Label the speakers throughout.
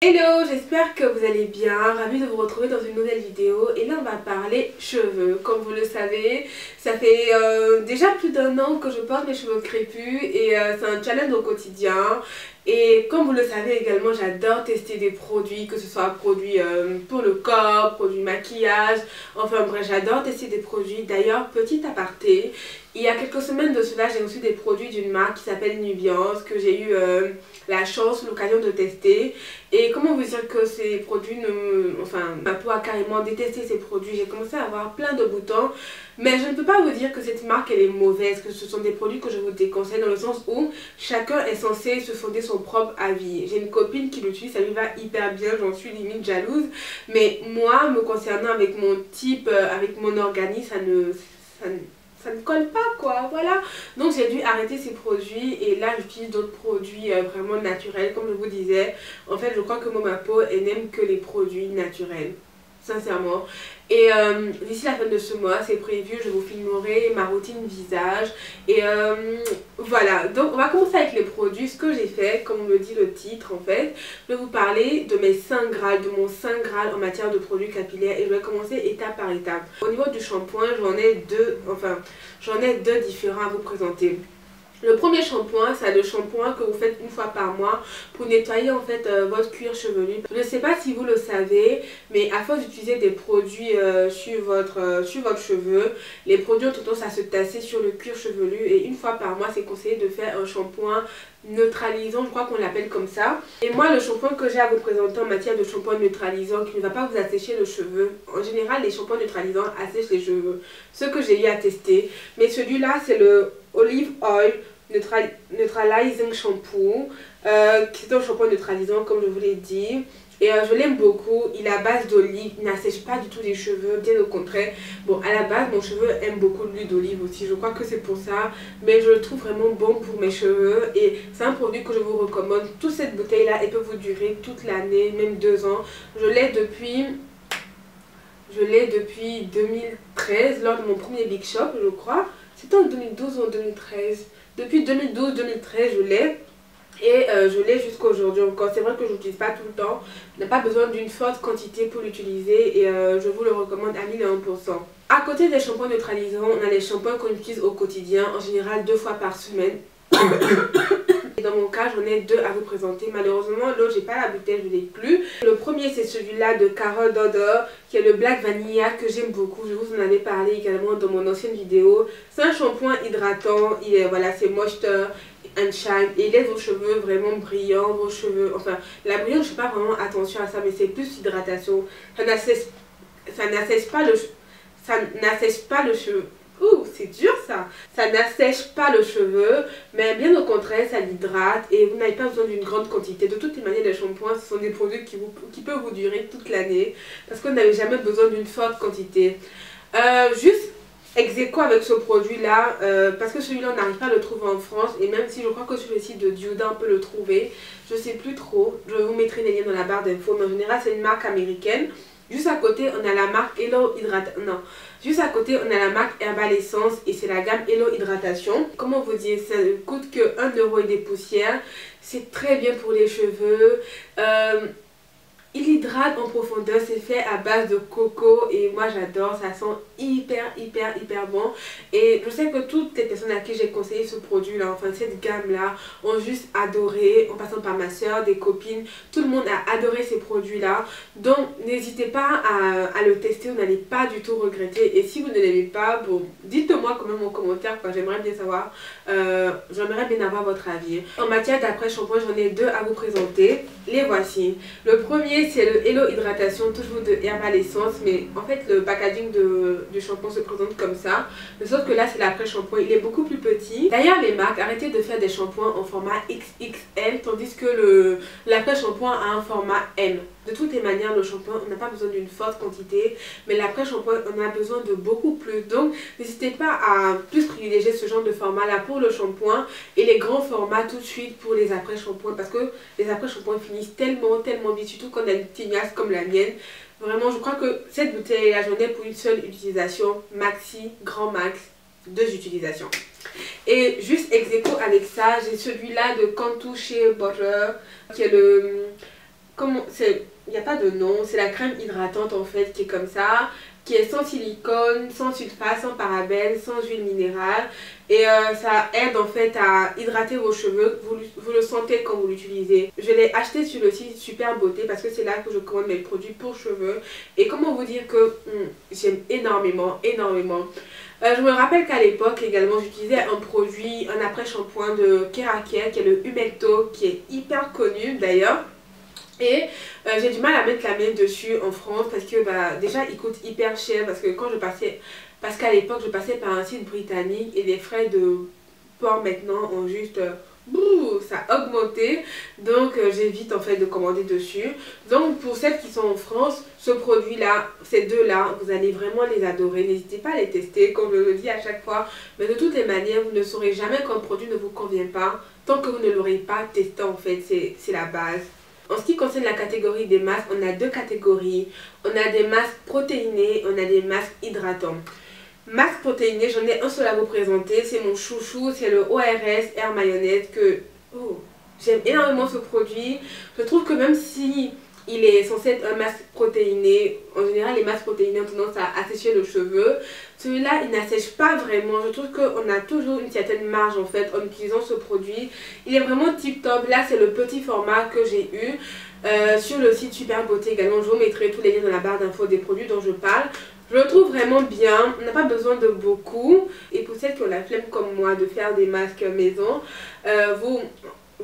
Speaker 1: Hello, j'espère que vous allez bien, ravie de vous retrouver dans une nouvelle vidéo. Et là on va parler cheveux. Comme vous le savez, ça fait déjà plus d'un an que je porte mes cheveux crépus et c'est un challenge au quotidien. Et comme vous le savez également, j'adore tester des produits, que ce soit produits pour le corps, produits maquillage, enfin bref, j'adore tester des produits. D'ailleurs, petit aparté, il y a quelques semaines de cela, j'ai reçu des produits d'une marque qui s'appelle Nubiance, que j'ai eu la chance, l'occasion de tester. Et comment vous dire que ces produits ma peau a carrément détesté ces produits. J'ai commencé à avoir plein de boutons. Mais je ne peux pas vous dire que cette marque elle est mauvaise, que ce sont des produits que je vous déconseille, dans le sens où chacun est censé se fonder son propre avis. J'ai une copine qui l'utilise, ça lui va hyper bien, j'en suis limite jalouse. Mais moi, me concernant avec mon type, avec mon organisme, ça ne colle pas quoi, voilà. Donc j'ai dû arrêter ces produits et là j'utilise d'autres produits vraiment naturels comme je vous disais. En fait je crois que moi ma peau elle n'aime que les produits naturels, sincèrement. Et d'ici la fin de ce mois, c'est prévu, je vous filmerai ma routine visage. Et voilà, donc on va commencer avec les produits. Ce que j'ai fait, comme le dit le titre en fait, je vais vous parler de mes saint graal, de mon saint graal en matière de produits capillaires. Et je vais commencer étape par étape. Au niveau du shampoing, j'en ai deux différents à vous présenter. Le premier shampoing, c'est le shampoing que vous faites une fois par mois pour nettoyer en fait votre cuir chevelu. Je ne sais pas si vous le savez, mais à force d'utiliser des produits sur votre cheveu, les produits ont tendance à se tasser sur le cuir chevelu et une fois par mois, c'est conseillé de faire un shampoing neutralisant, je crois qu'on l'appelle comme ça. Et moi, le shampoing que j'ai à vous présenter en matière de shampoing neutralisant qui ne va pas vous assécher le cheveu, en général, les shampoings neutralisants assèchent les cheveux, ce que j'ai eu à tester. Mais celui-là, c'est le Olive Oil Neutralizing Shampoo, qui est un shampoing neutralisant comme je vous l'ai dit. Et je l'aime beaucoup, il est à base d'olive, il n'assèche pas du tout les cheveux, bien au contraire. Bon, à la base, mon cheveu aime beaucoup l'huile d'olive aussi, je crois que c'est pour ça. Mais je le trouve vraiment bon pour mes cheveux et c'est un produit que je vous recommande. Toute cette bouteille-là, elle peut vous durer toute l'année, même 2 ans. Je l'ai depuis 2013, lors de mon premier Big Shop, je crois. C'était en 2012 ou en 2013. Depuis 2012-2013, je l'ai. Et je l'ai jusqu'à aujourd'hui encore. C'est vrai que je n'utilise pas tout le temps. On n'a pas besoin d'une forte quantité pour l'utiliser. Et je vous le recommande à 1001%. À côté des shampoings neutralisants, on a les shampoings qu'on utilise au quotidien. En général 2 fois par semaine. Et dans mon cas, j'en ai 2 à vous présenter. Malheureusement, l'autre, j'ai pas la bouteille, je l'ai plus. Le premier, c'est celui-là de Carole Dodor, qui est le Black Vanilla, que j'aime beaucoup. Je vous en avais parlé également dans mon ancienne vidéo. C'est un shampoing hydratant. Il est, voilà, c'est Moisture and Shine. Et il laisse vos cheveux vraiment brillants. Vos cheveux, enfin, la brillance, je ne fais pas vraiment attention à ça, mais c'est plus hydratation. Ça n'assèche pas le cheveu. Ouh, c'est dur ça. Ça n'assèche pas le cheveu, mais bien au contraire, ça l'hydrate et vous n'avez pas besoin d'une grande quantité. De toutes les manières, les shampoings, ce sont des produits qui peuvent vous durer toute l'année parce que vous n'avez jamais besoin d'une forte quantité. Juste ex aequo avec ce produit-là, parce que celui-là, on n'arrive pas à le trouver en France et même si je crois que sur le site de Dioda, on peut le trouver, je sais plus trop. Je vous mettrai les liens dans la barre d'infos, mais en général, c'est une marque américaine. Juste à côté, on a la marque Hello Hydratation. Non, juste à côté, on a la marque Herbal Essence et c'est la gamme Hello Hydratation. Comment vous dire, ça ne coûte que 1 € et des poussières. C'est très bien pour les cheveux. Il hydrate en profondeur, c'est fait à base de coco et moi j'adore, ça sent hyper bon. Et je sais que toutes les personnes à qui j'ai conseillé ce produit là, enfin cette gamme là, ont juste adoré, en passant par ma soeur, des copines, tout le monde a adoré ces produits là. Donc n'hésitez pas à le tester, vous n'allez pas du tout regretter. Et si vous ne l'aimez pas, bon, dites-moi quand même en commentaire, j'aimerais bien savoir, j'aimerais bien avoir votre avis. En matière d'après shampoing, j'en ai 2 à vous présenter, les voici. Le premier, c'est le Hello Hydratation, toujours de Herbal Essence, mais en fait le packaging du shampoing se présente comme ça, mais sauf que là c'est l'après-shampoing, il est beaucoup plus petit. D'ailleurs les marques, arrêtez de faire des shampoings en format XXL, tandis que l'après-shampoing a un format M. De toutes les manières, le shampoing, on n'a pas besoin d'une forte quantité, mais l'après-shampoing, on a besoin de beaucoup plus. Donc, n'hésitez pas à plus privilégier ce genre de format-là pour le shampoing et les grands formats tout de suite pour les après-shampoings, parce que les après-shampoings finissent tellement vite, surtout quand on a une tignasse comme la mienne. Vraiment, je crois que cette bouteille-là, j'en ai pour une seule utilisation, maxi, grand max, 2 utilisations. Et juste ex aequo avec ça, j'ai celui-là de Cantu Shea Butter, qui est le comment c'est, il n'y a pas de nom, c'est la crème hydratante en fait qui est comme ça, qui est sans silicone, sans sulfate, sans parabènes, sans huile minérale. Et ça aide en fait à hydrater vos cheveux, vous le sentez quand vous l'utilisez. Je l'ai acheté sur le site Super Beauté parce que c'est là que je commande mes produits pour cheveux. Et comment vous dire que j'aime énormément, énormément. Je me rappelle qu'à l'époque également j'utilisais un produit, un après-shampoing de Kerakia qui est le Humecto, qui est hyper connu d'ailleurs. Et j'ai du mal à mettre la main dessus en France parce que déjà il coûte hyper cher parce que parce qu'à l'époque je passais par un site britannique et les frais de port maintenant ont juste ça a augmenté, donc j'évite en fait de commander dessus. Donc pour celles qui sont en France, ce produit là, ces deux là, vous allez vraiment les adorer. N'hésitez pas à les tester comme je le dis à chaque fois, mais de toutes les manières vous ne saurez jamais qu'un produit ne vous convient pas tant que vous ne l'aurez pas testé en fait, c'est la base. En ce qui concerne la catégorie des masques, on a deux catégories. On a des masques protéinés, on a des masques hydratants. Masque protéiné, j'en ai un seul à vous présenter, c'est mon chouchou, c'est le ORS Air Mayonnaise que j'aime énormément ce produit. Je trouve que même si il est censé être un masque protéiné, en général les masques protéinés ont tendance à assécher le cheveu. Celui-là il n'assèche pas vraiment, je trouve qu'on a toujours une certaine marge en fait en utilisant ce produit. Il est vraiment tip top, là c'est le petit format que j'ai eu. Sur le site Super Beauté également, je vous mettrai tous les liens dans la barre d'infos des produits dont je parle. Je le trouve vraiment bien, on n'a pas besoin de beaucoup. Et pour celles qui ont la flemme comme moi de faire des masques maison, vous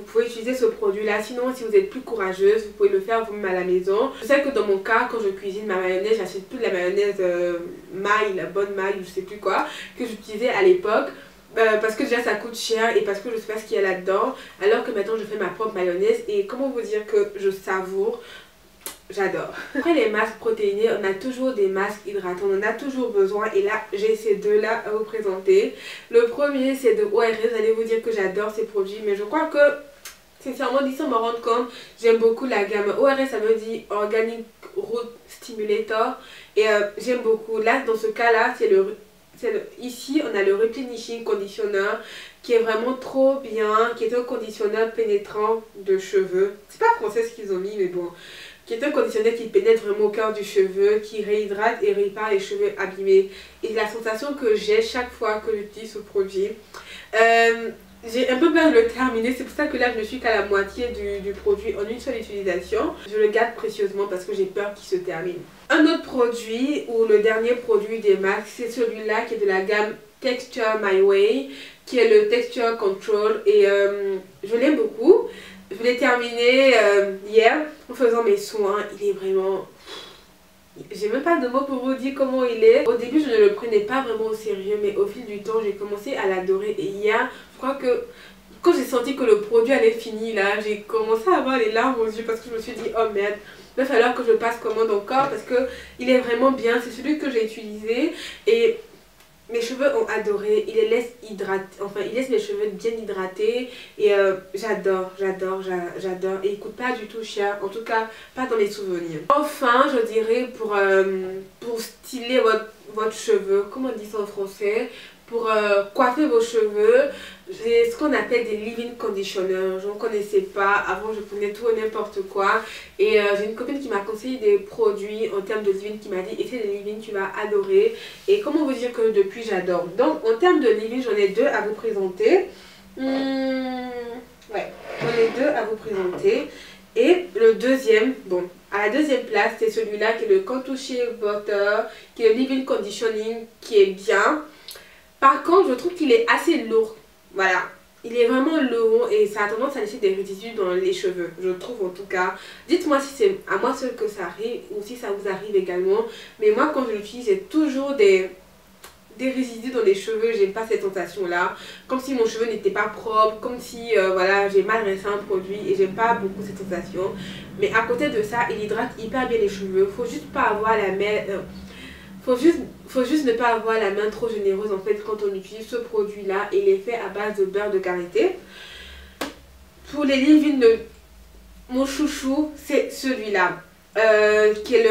Speaker 1: pouvez utiliser ce produit là. Sinon si vous êtes plus courageuse, vous pouvez le faire vous-même à la maison. Je sais que dans mon cas, quand je cuisine ma mayonnaise, j'achète plus de la mayonnaise maille, la bonne maille ou je sais plus quoi, que j'utilisais à l'époque. Parce que déjà ça coûte cher et parce que je sais pas ce qu'il y a là-dedans. Alors que maintenant je fais ma propre mayonnaise et comment vous dire que je savoure. J'adore. Après les masques protéinés, on a toujours des masques hydratants, on en a toujours besoin et là j'ai ces deux là à vous présenter. Le premier c'est de ORS, vous allez vous dire que j'adore ces produits mais je crois que sincèrement d'ici on me rend compte, j'aime beaucoup la gamme ORS, ça veut dire Organic Root Stimulator et j'aime beaucoup. Là dans ce cas là ici on a le Replenishing Conditioner qui est vraiment trop bien, qui est un conditionneur pénétrant de cheveux. C'est pas français ce qu'ils ont mis mais bon, qui est un conditionneur qui pénètre vraiment au cœur du cheveu, qui réhydrate et répare les cheveux abîmés. Et la sensation que j'ai chaque fois que j'utilise ce produit, j'ai un peu peur de le terminer, c'est pour ça que là je ne suis qu'à la moitié du produit en une seule utilisation. Je le garde précieusement parce que j'ai peur qu'il se termine. Un autre produit, ou le dernier produit des marques, c'est celui-là qui est de la gamme Texture My Way, qui est le Texture Control et je l'aime beaucoup. Je l'ai terminé hier en faisant mes soins. Il est vraiment... J'ai même pas de mots pour vous dire comment il est. Au début je ne le prenais pas vraiment au sérieux mais au fil du temps j'ai commencé à l'adorer. Et hier je crois que quand j'ai senti que le produit allait finir là, j'ai commencé à avoir les larmes aux yeux parce que je me suis dit oh merde, il va falloir que je passe commande encore parce que il est vraiment bien. C'est celui que j'ai utilisé et... mes cheveux ont adoré, il les laisse hydrater, enfin il laisse mes cheveux bien hydratés et j'adore. Et il coûte pas du tout cher, en tout cas pas dans mes souvenirs. Enfin je dirais pour styler votre cheveu, comment on dit ça en français, pour coiffer vos cheveux, j'ai ce qu'on appelle des leave-in conditioners. Je ne connaissais pas, avant je prenais tout et n'importe quoi et j'ai une copine qui m'a conseillé des produits en termes de leave-in qui m'a dit essaie des leave-in, tu vas adorer. Et comment vous dire que depuis j'adore. Donc en termes de leave-in j'en ai deux à vous présenter. Ouais, j'en ai deux à vous présenter. Et le deuxième, bon, à la deuxième place c'est celui-là qui est le Contour Butter, qui est le leave-in conditioning qui est bien. Par contre, je trouve qu'il est assez lourd. Voilà. Il est vraiment lourd et ça a tendance à laisser des résidus dans les cheveux. Je trouve en tout cas. Dites-moi si c'est à moi seul que ça arrive ou si ça vous arrive également. Mais moi, quand je l'utilise, j'ai toujours des résidus dans les cheveux. J'aime pas cette sensation-là. Comme si mon cheveu n'était pas propre. Comme si, voilà, j'ai mal rincé un produit. Et j'aime pas beaucoup cette sensation. Mais à côté de ça, il hydrate hyper bien les cheveux. Faut juste pas avoir la main... Faut juste ne pas avoir la main trop généreuse en fait quand on utilise ce produit là. Il est fait à base de beurre de karité. Pour les leave-in, mon chouchou c'est celui-là qui est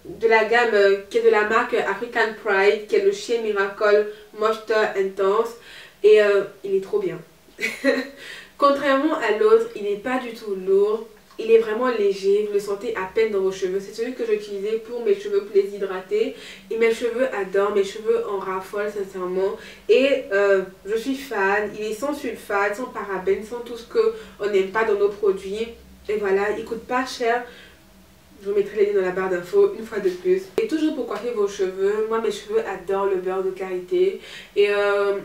Speaker 1: de la gamme, qui est de la marque African Pride, qui est le Shea Miracle Moisture Intense et il est trop bien. Contrairement à l'autre, il n'est pas du tout lourd. Il est vraiment léger, vous le sentez à peine dans vos cheveux. C'est celui que j'utilisais pour mes cheveux, pour les hydrater. Et mes cheveux adorent, mes cheveux en raffolent sincèrement. Et je suis fan, il est sans sulfate, sans parabènes, sans tout ce qu'on n'aime pas dans nos produits. Et voilà, il coûte pas cher. Je vous mettrai les liens dans la barre d'infos une fois de plus. Et toujours pour coiffer vos cheveux, moi mes cheveux adorent le beurre de karité. Et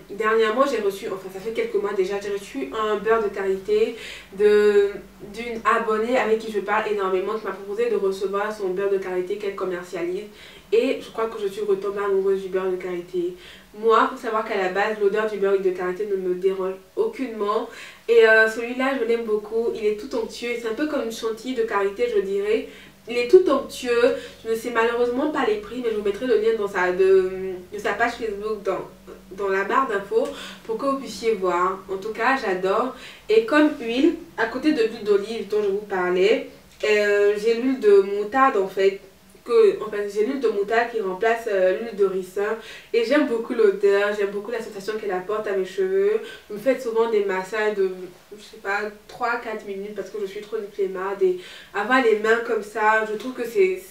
Speaker 1: dernièrement j'ai reçu, enfin ça fait quelques mois déjà, j'ai reçu un beurre de karité d'une abonnée avec qui je parle énormément, qui m'a proposé de recevoir son beurre de karité qu'elle commercialise. Et je crois que je suis retombée amoureuse du beurre de karité. Moi, il faut savoir qu'à la base, l'odeur du beurre de karité ne me dérange aucunement. Et celui-là, je l'aime beaucoup. Il est tout onctueux. C'est un peu comme une chantilly de karité, je dirais. Il est tout onctueux. Je ne sais malheureusement pas les prix, mais je vous mettrai le lien de sa page Facebook dans la barre d'infos pour que vous puissiez voir. En tout cas, j'adore. Et comme huile, à côté de l'huile d'olive dont je vous parlais, j'ai l'huile de moutarde en fait. J'ai l'huile de moutarde qui remplace l'huile de ricin et j'aime beaucoup l'odeur, j'aime beaucoup la sensation qu'elle apporte à mes cheveux. Je me fais souvent des massages de, je sais pas, 3-4 minutes parce que je suis trop une flemmarde et avoir les mains comme ça, je trouve que c'est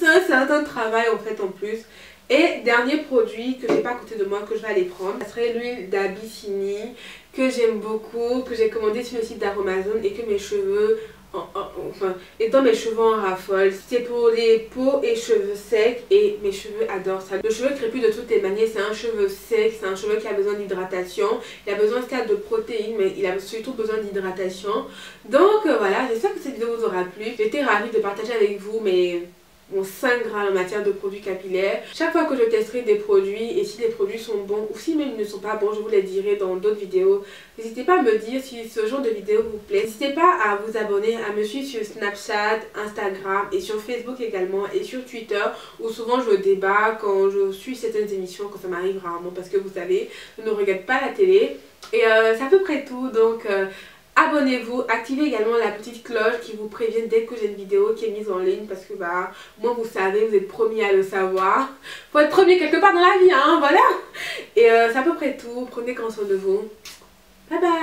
Speaker 1: un certain travail en fait en plus. Et dernier produit que j'ai pas à côté de moi que je vais aller prendre, ça serait l'huile d'Abyssinie que j'aime beaucoup, que j'ai commandé sur le site d'Aromazone et que mes cheveux étant mes cheveux en raffole. C'est pour les peaux et cheveux secs et mes cheveux adorent ça. Le cheveu crépus de toutes les manières, c'est un cheveu sec, c'est un cheveu qui a besoin d'hydratation. Il a besoin certes de protéines, mais il a surtout besoin d'hydratation. Donc voilà, j'espère que cette vidéo vous aura plu. J'étais ravie de partager avec vous mon saint graal en matière de produits capillaires. Chaque fois que je testerai des produits et si les produits sont bons ou si même ils ne sont pas bons, je vous les dirai dans d'autres vidéos. N'hésitez pas à me dire si ce genre de vidéo vous plaît. N'hésitez pas à vous abonner, à me suivre sur Snapchat, Instagram et sur Facebook également et sur Twitter où souvent je débat quand je suis certaines émissions, quand ça m'arrive rarement parce que vous savez, je ne regarde pas la télé. Et c'est à peu près tout donc... abonnez-vous, activez également la petite cloche qui vous prévient dès que j'ai une vidéo qui est mise en ligne parce que bah moi vous savez, vous êtes promis à le savoir. Faut être premier quelque part dans la vie hein, voilà. Et c'est à peu près tout, prenez grand soin de vous. Bye bye.